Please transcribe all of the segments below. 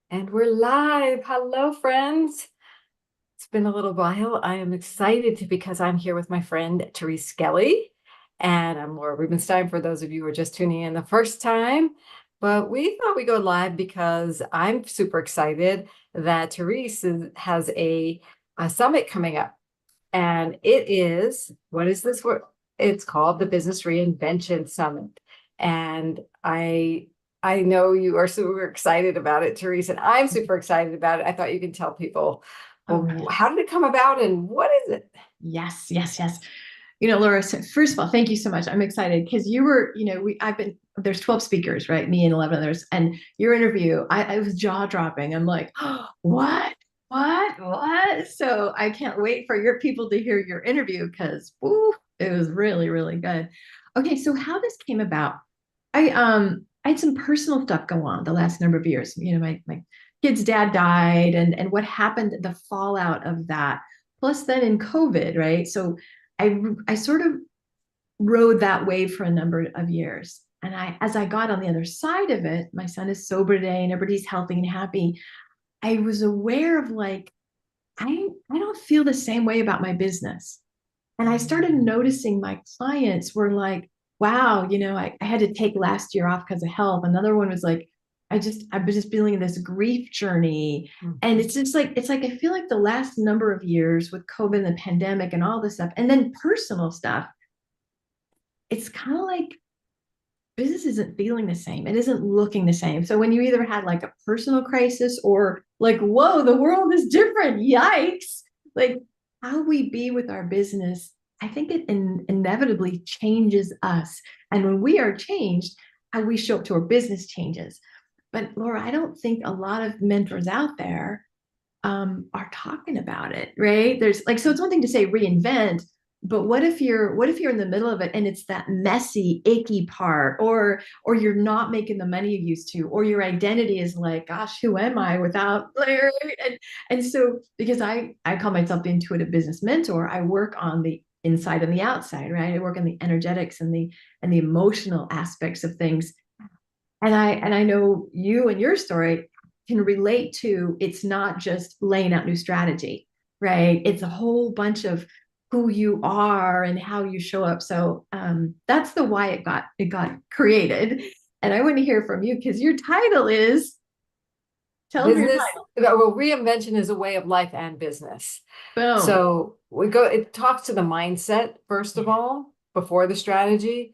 And we're live. Hello, friends. It's been a little while. I am excited because I'm here with my friend, Therese Skelly, and I'm Laura Rubinstein for those of you who are just tuning in the first time. But we thought we'd go live because I'm super excited that Therese has a summit coming up. And it is, what is this word? It's called the Business Reinvention Summit. And I know you are super excited about it, Therese, and I'm super excited about it. I thought you could tell people, well, Oh, how did it come about and what is it? yes, yes, yes. Laura, so first of all, thank you so much. I'm excited because there's 12 speakers, right? Me and 11 others. And your interview, I was jaw dropping. I'm like, oh, what? So I can't wait for your people to hear your interview because it was really, really good. Okay, so how this came about, I had some personal stuff go on the last number of years. My kid's dad died and what happened, the fallout of that. Plus then in COVID, right? So I sort of rode that wave for a number of years. And as I got on the other side of it, my son is sober today and everybody's healthy and happy. I was aware of like, I don't feel the same way about my business. And I started noticing my clients were like, wow, I had to take last year off because of health. Another one was like, I was just feeling this grief journey. And it's like, I feel like the last number of years with COVID and the pandemic and all this stuff, and then personal stuff, it's kind of like business isn't feeling the same. It isn't looking the same. So when you either had like a personal crisis or like, whoa, the world is different. Yikes. Like how we be with our business, I think it inevitably changes us. And when we are changed, how we show up to our business changes. But Laura, I don't think a lot of mentors out there are talking about it, right? There's like, so it's one thing to say reinvent, but what if you're in the middle of it and it's that messy, icky part, or you're not making the money you used to, or your identity is like, gosh, who am I without Larry? And so because I call myself the intuitive business mentor, I work on the inside and the outside, right? I work on the energetics and the emotional aspects of things. And I know you and your story can relate to it's not just laying out new strategy, right? It's a whole bunch of who you are and how you show up. So that's the why it got created. And I want to hear from you because your title is tell them your Business, title. well, reinvention is a way of life and business. Boom. So it talks to the mindset, first of Yeah. all, before the strategy.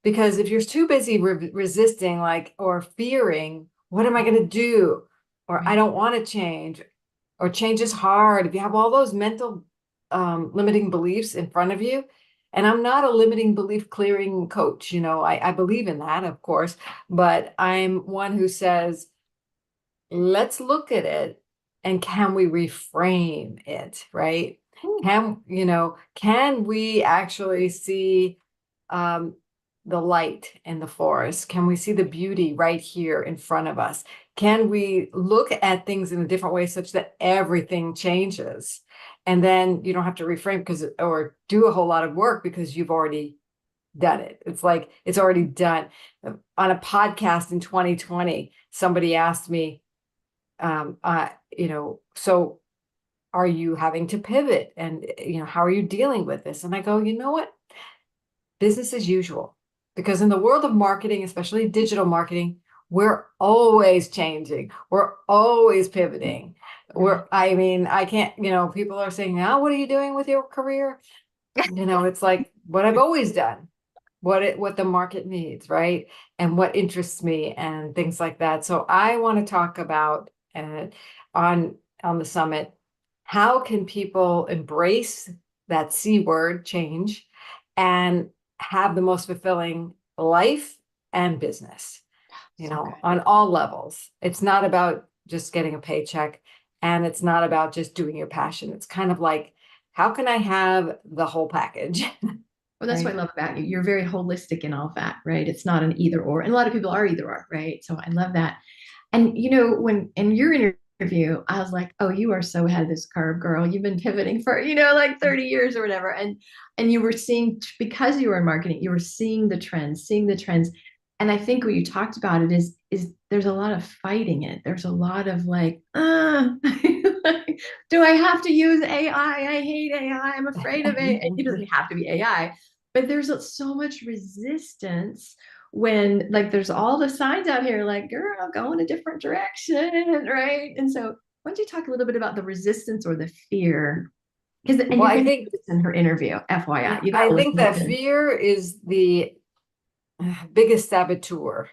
Because if you're too busy resisting, like, or fearing, what am I going to do? Or I Right. don't want to change, or change is hard. If you have all those mental limiting beliefs in front of you, and I'm not a limiting belief clearing coach, I believe in that, of course, but I'm one who says, let's look at it and can we reframe it, right? Ooh, Can we actually see um, the light in the forest? Can we see the beauty right here in front of us? Can we look at things in a different way such that everything changes? And then you don't have to reframe or do a whole lot of work because you've already done it. It's like it's already done. On a podcast in 2020, somebody asked me, so are you having to pivot? And, how are you dealing with this? And I go, you know what? Business as usual. Because in the world of marketing, especially digital marketing, we're always changing. We're always pivoting. right. I mean, I can't, people are saying, now, what are you doing with your career? It's like what I've always done, what the market needs, right? And what interests me and things like that. So I want to talk about on on the summit, how can people embrace that C word change and have the most fulfilling life and business, So good. on all levels. It's not about just getting a paycheck and it's not about just doing your passion. It's kind of like, how can I have the whole package? Well, that's what I Right. love about you. You're very holistic in all that, right? It's not an either or. And a lot of people are either or, right? So I love that. And when in your interview, I was like, "Oh, you are so ahead of this curve, girl. You've been pivoting for like 30 years or whatever." And you were seeing because you were in marketing, you were seeing the trends, And I think what you talked about it is there's a lot of fighting it. There's a lot of like, do I have to use AI? I hate AI. I'm afraid of AI. It doesn't have to be AI, but there's so much resistance when like there's all the signs out here like, girl, go in a different direction, right? And so why don't you talk a little bit about the resistance or the fear? Because and Well, you're I going to think, do this in her interview, FYI. yeah, You got I to think listen that in. fear is the biggest saboteur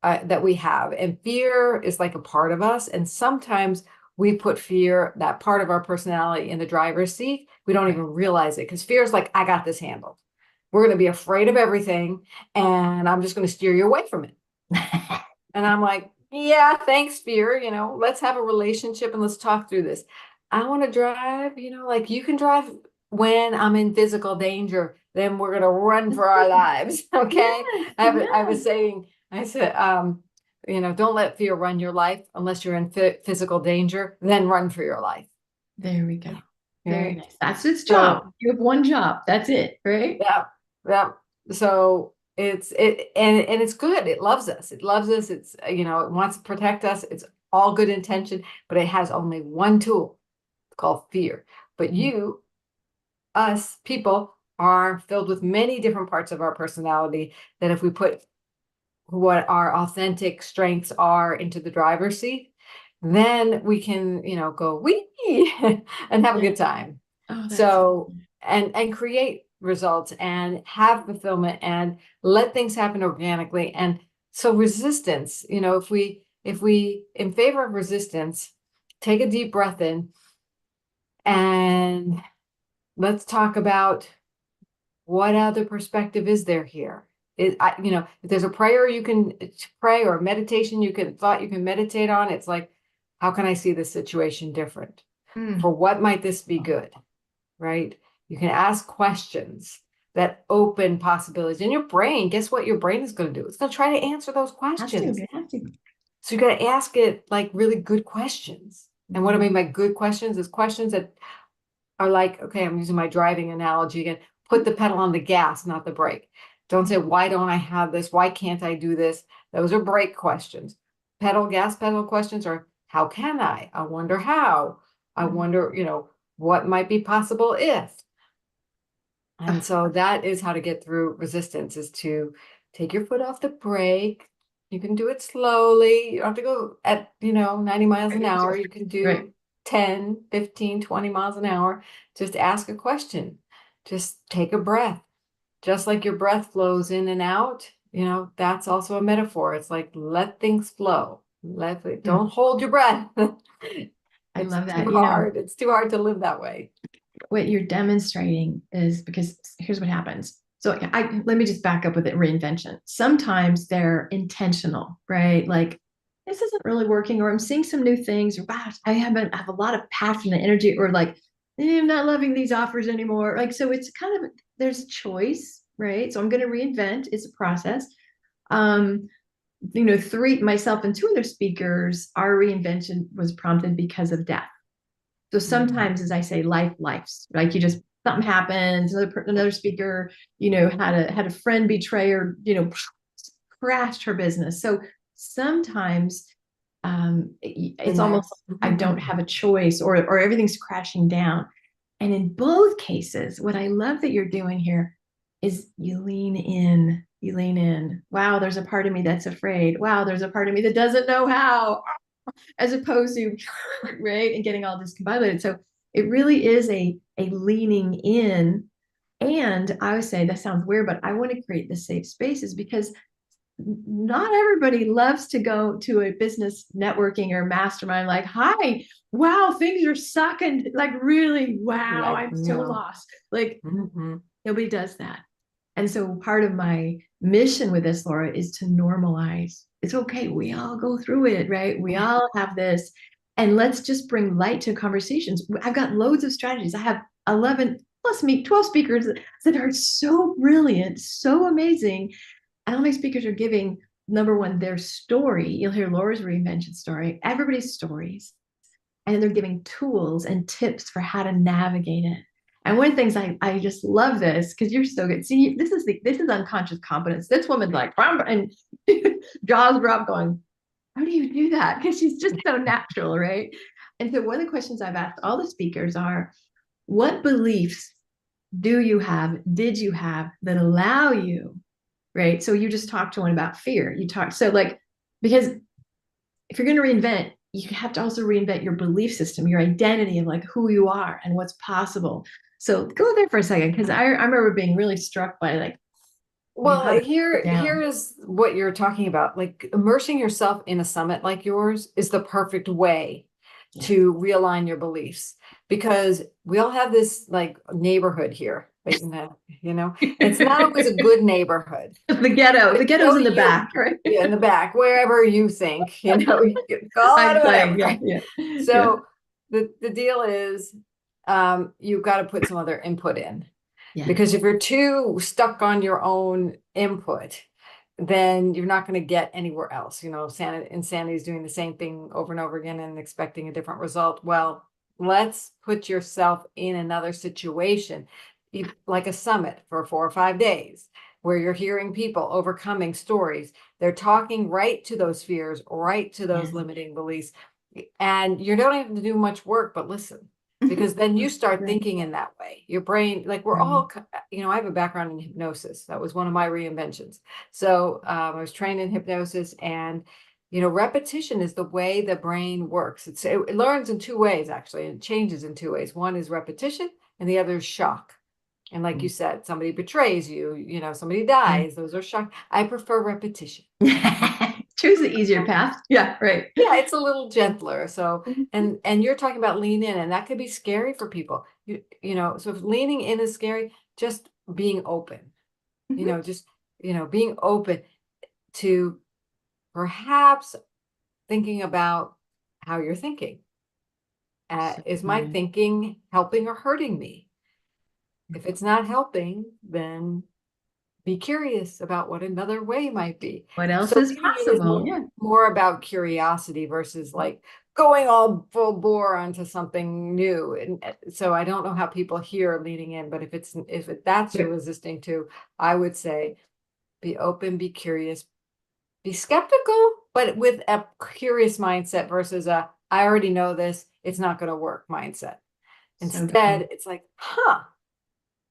that we have. And fear is like a part of us. And sometimes we put fear, that part of our personality, in the driver's seat. We don't even realize it because fear is like, I got this handled. We're going to be afraid of everything. And I'm just going to steer you away from it. And I'm like, yeah, thanks, fear. Let's have a relationship and let's talk through this. I want to drive, like you can drive when I'm in physical danger, then we're going to run for our lives. Okay. Yes, I yes. was saying, I said, don't let fear run your life unless you're in physical danger, then run for your life. There we go. Very Right. nice. That's its job. So, You have one job. That's it, right? yeah, yeah. So and it's good. It loves us. It loves us. It wants to protect us. It's all good intention, but it has only one tool called fear. But us people are filled with many different parts of our personality that if we put what our authentic strengths are into the driver's seat, then we can, go wee and have a good time. Oh, that's So, and create results and have fulfillment and let things happen organically. And so resistance, if we in favor of resistance, take a deep breath in and let's talk about what other perspective is there here. If there's a prayer you can pray or meditation you can meditate on, it's like, how can I see this situation different? mm. For what might this be good? Right? You can ask questions that open possibilities. And your brain, guess what your brain is going to do? It's going to try to answer those Has to. questions. It has to. So you got to ask it like really good questions. And what I Mhm. mean by good questions is questions that are like, okay, I'm using my driving analogy again, put the pedal on the gas, not the brake. Don't say, why don't I have this? Why can't I do this? Those are brake questions. Gas pedal questions are, how can I? I wonder how. I Mhm. wonder, what might be possible if. And so that is how to get through resistance, is to take your foot off the brake. You can do it slowly. You don't have to go at, 90 miles an hour. You can Right. do 10, 15, 20 miles an hour. Just ask a question. Just take a breath. Just like your breath flows in and out, that's also a metaphor. It's like, let things flow. Mm. Don't hold your breath. I It's love too that. hard. It's too hard to live that way. What you're demonstrating is because here's what happens. So let me just back up with it, reinvention. Sometimes they're intentional, right? Like this isn't really working, or I'm seeing some new things, or wow, I have a lot of passion and energy, or like I'm not loving these offers anymore. Like so, it's kind of there's a choice, right? So I'm going to reinvent. It's a process. Um, three myself and two other speakers, our reinvention was prompted because of death. So Mhm. sometimes, as I say, life's like you just something happens. Another speaker, had a friend betray her, crashed her business. So sometimes The it's almost next. like I don't have a choice, or everything's crashing down. And in both cases, what I love that you're doing here is you lean in. You lean in. Wow, there's a part of me that's afraid. Wow, there's a part of me that doesn't know how, as opposed to right and getting all discombobulated. So it really is a leaning in. And I would say that sounds weird, but I want to create the safe spaces because not everybody loves to go to a business networking or mastermind like, hi, wow, things are sucking. Like, really, wow, Like, I'm so lost. Like, mhm. nobody does that. And so part of my mission with this, Laura, is to normalize. It's okay. We all go through it, right? We all have this. And let's just bring light to conversations. I've got loads of strategies. I have 11 plus me, 12 speakers that are so brilliant, so amazing. And all my speakers are giving, number one, their story. You'll hear Laura's reinvention story, everybody's stories. And they're giving tools and tips for how to navigate it. And one of the things I just love this because you're so good. See, this is unconscious competence. This woman's like, and jaws drop going, how do you do that? Because she's just so natural, right? And so one of the questions I've asked all the speakers are, what beliefs did you have that allow you, right? So you just talked to one about fear. So like, because if you're going to reinvent, you have to also reinvent your belief system, your identity of like who you are and what's possible. So go there for a second, because I remember being really struck by like, Well, how to put here down. is what you're talking about. Like immersing yourself in a summit like yours is the perfect way Yeah. to realign your beliefs because we all have this like neighborhood here, but it's not always a good neighborhood. The ghetto's in the back, right? Yeah, in the back, wherever you think, you can call I'm it playing. whatever. Yeah, Right? yeah, yeah, So the deal is you've got to put some other input in. yeah. Because if you're too stuck on your own input, then you're not going to get anywhere else. Insanity is doing the same thing over and over again and expecting a different result. Well, let's put yourself in another situation, like a summit for 4 or 5 days, where you're hearing people overcoming stories. They're talking right to those fears, right to those Yeah. limiting beliefs. And you don't have to do much work, but listen, Mhm. because then you start Right, thinking in that way. Your brain, like we're right. all, I have a background in hypnosis. That was one of my reinventions. So I was trained in hypnosis, and repetition is the way the brain works. It learns in two ways actually, and it changes in two ways. One is repetition, and the other is shock. And like you said, somebody betrays you, somebody Yeah. dies. Those are shock. I prefer repetition. Choose the easier path. Yeah, right. Yeah, it's a little gentler. So, Mhm. and you're talking about lean in, and that could be scary for people. So if leaning in is scary, just being open, Mhm. just being open to perhaps thinking about how you're thinking. So Is my good. thinking helping or hurting me? If it's not helping, then be curious about what another way might be. What else So is leaning in is possible? Yeah. more about curiosity versus like going all full bore onto something new. And so I don't know how people hear leaning in, but if that's you're But resisting to, I would say be open, be curious, be skeptical, but with a curious mindset versus a I already know this, it's not going to work mindset. so good. Instead, it's like,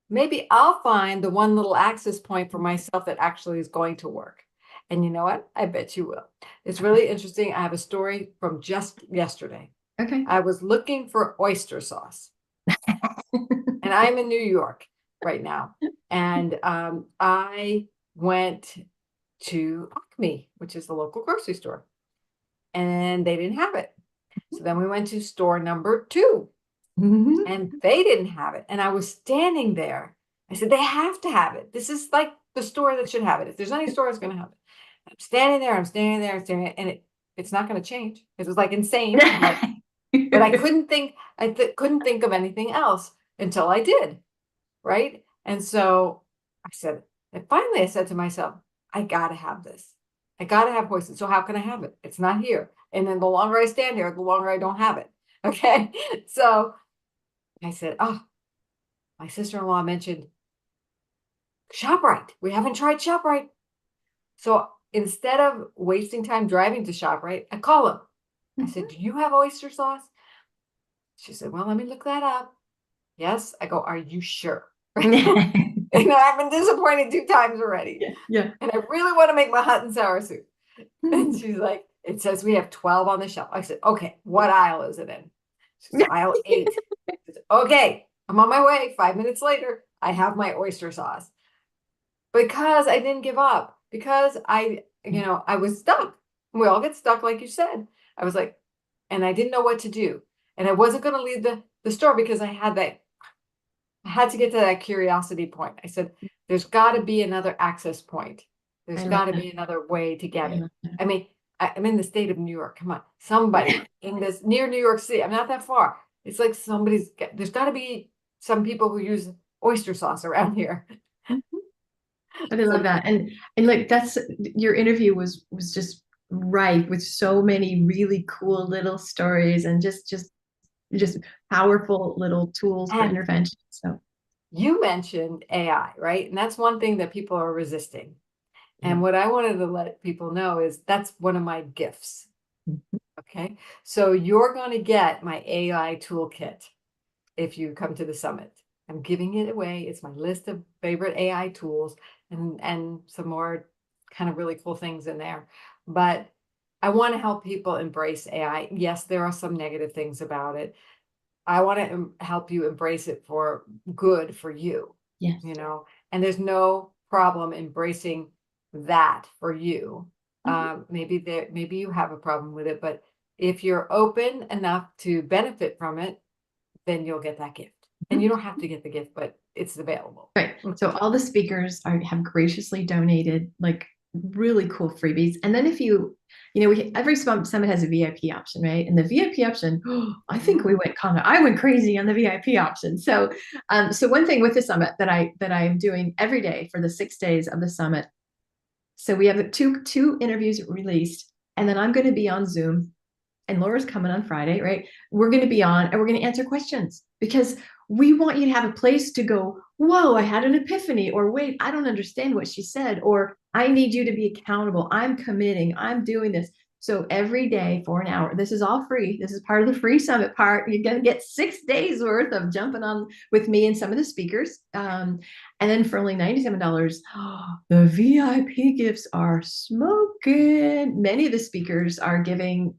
maybe I'll find the one little access point for myself that actually is going to work. And you know what? I bet you will. It's really interesting. I have a story from just yesterday. Okay. I was looking for oyster sauce, and I'm in New York right now. And I went to Acme, which is the local grocery store, and they didn't have it. So then we went to store number two, Mhm. and they didn't have it. And I was standing there. I said, they have to have it. This is like the store that should have it. If there's any store, it's going to have it. I'm standing there, I'm standing there, I'm standing there, and it's not going to change. It was like insane. I'm like, but I couldn't think, couldn't think of anything else until I did. Right. And so I said, and finally I said to myself, I got to have this. I got to have poison. So how can I have it? It's not here. And then the longer I stand here, the longer I don't have it. Okay. So I said, oh, my sister-in-law mentioned ShopRite. We haven't tried ShopRite. So instead of wasting time driving to ShopRite, I call them. I said, do you have oyster sauce? She said, well, let me look that up. Yes. I go, are you sure? And I've been disappointed 2 times already. Yeah, yeah. And I really want to make my hot and sour soup. And she's like, it says we have 12 on the shelf. I said, okay, what aisle is it in? She said, aisle 8. I said, okay, I'm on my way. 5 minutes later, I have my oyster sauce because I didn't give up, because I was stuck. We all get stuck, like you said. I was like, and I didn't know what to do. And I wasn't going to leave the store because I had to get to that curiosity point. I said, there's got to be another access point. There's I love got to that. be another way to get I it. love that. I mean, I'm in the state of New York. Come on, somebody in this near New York City. I'm not that far. It's like there's got to be some people who use oyster sauce around here. But I love So that. And like that's your interview was just ripe with so many really cool little stories and just just powerful little tools for And intervention. So you mentioned AI, right? And that's one thing that people are resisting. yeah. And what I wanted to let people know is that's one of my gifts. Mhm. Okay. So you're going to get my AI toolkit if you come to the summit. I'm giving it away. It's my list of favorite AI tools and some more kind of really cool things in there. But I want to help people embrace AI. Yes, there are some negative things about it. I want to help you embrace it for good for you, Yes. you know, and there's no problem embracing that for you. Mhm. Maybe you have a problem with it, but if you're open enough to benefit from it, then you'll get that gift. And you Mhm. don't have to get the gift, but it's available. Right. So all the speakers have graciously donated like really cool freebies. And then if every summit has a VIP option, right? And the VIP option, I think Mhm. I went crazy on the VIP option. So one thing with the summit that I am doing every day for the 6 days of the summit. So we have two interviews released, and then I'm going to be on Zoom and Laura's coming on Friday, right? We're going to be on and we're going to answer questions because we want you to have a place to go, whoa, I had an epiphany, or wait, I don't understand what she said, or I need you to be accountable. I'm committing, I'm doing this. So every day for an hour, this is all free. This is part of the free summit part. You're going to get 6 days worth of jumping on with me and some of the speakers. And then for only $97, the VIP gifts are smoking. Many of the speakers are giving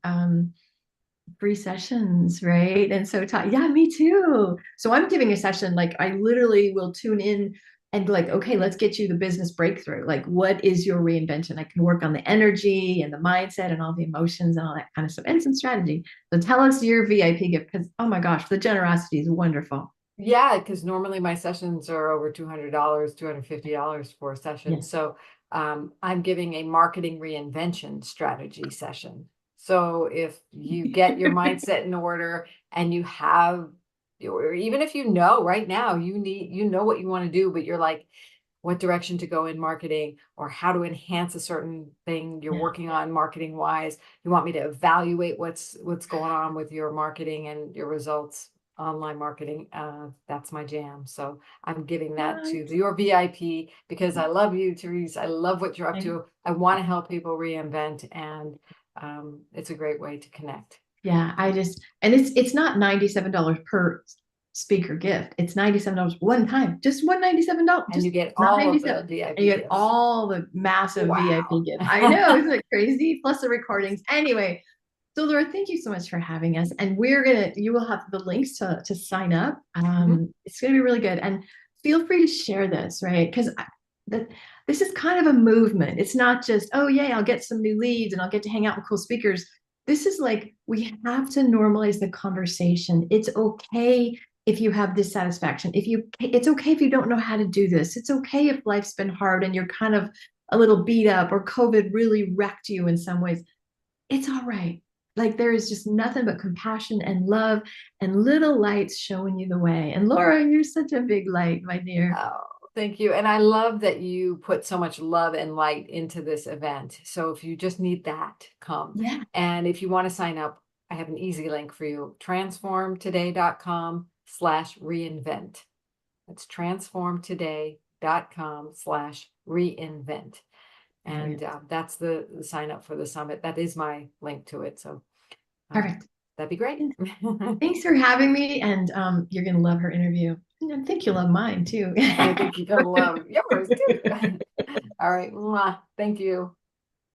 free sessions, right? And so, yeah, me too. So I'm giving a session, like I literally will tune in and be like, okay, let's get you the business breakthrough. Like, what is your reinvention? I can work on the energy and the mindset and all the emotions and all that kind of stuff and some strategy. So tell us your VIP gift because, oh my gosh, the generosity is wonderful. Yeah, because normally my sessions are over $200, $250 for a session. Yes. So I'm giving a marketing reinvention strategy session. So if you get your mindset in order and you have, or even if you know right now you know what you want to do, but you're like, what direction to go in marketing or how to enhance a certain thing you're Yeah. working on marketing wise. You want me to evaluate what's going on with your marketing and your results, online marketing. That's my jam. So I'm giving that to Nice. your VIP because I love you, Therese. I love what you're up to. I want to help people reinvent, and it's a great way to connect. Yeah, and it's not $97 per speaker gift. It's $97 one time, just $197, And you just get not all of the 97. And you VIP get gifts. all the massive VIP Wow. gifts. I know, isn't it crazy? Plus the recordings. Anyway, so Laura, thank you so much for having us. And you will have the links to sign up. Mhm. It's gonna be really good. And feel free to share this, right? Because that this is kind of a movement. It's not just, oh yay, I'll get some new leads and I'll get to hang out with cool speakers. This is like we have to normalize the conversation. It's okay if you have dissatisfaction. It's okay if you don't know how to do this. It's okay if life's been hard and you're kind of a little beat up or COVID really wrecked you in some ways. It's all right. Like there is just nothing but compassion and love and little lights showing you the way. And Laura, you're such a big light, my dear. Oh, thank you. And I love that you put so much love and light into this event. So if you just need that, come. Yeah. And if you want to sign up, I have an easy link for you, transformtoday.com/reinvent. That's transformtoday.com/reinvent. And Brilliant. that's the sign up for the summit. That is my link to it. So um, Perfect. that'd be great. Thanks for having me. And you're going to love her interview. And I think you'll love mine too. I think you're going to love yours too. All right. Mwah. Thank you.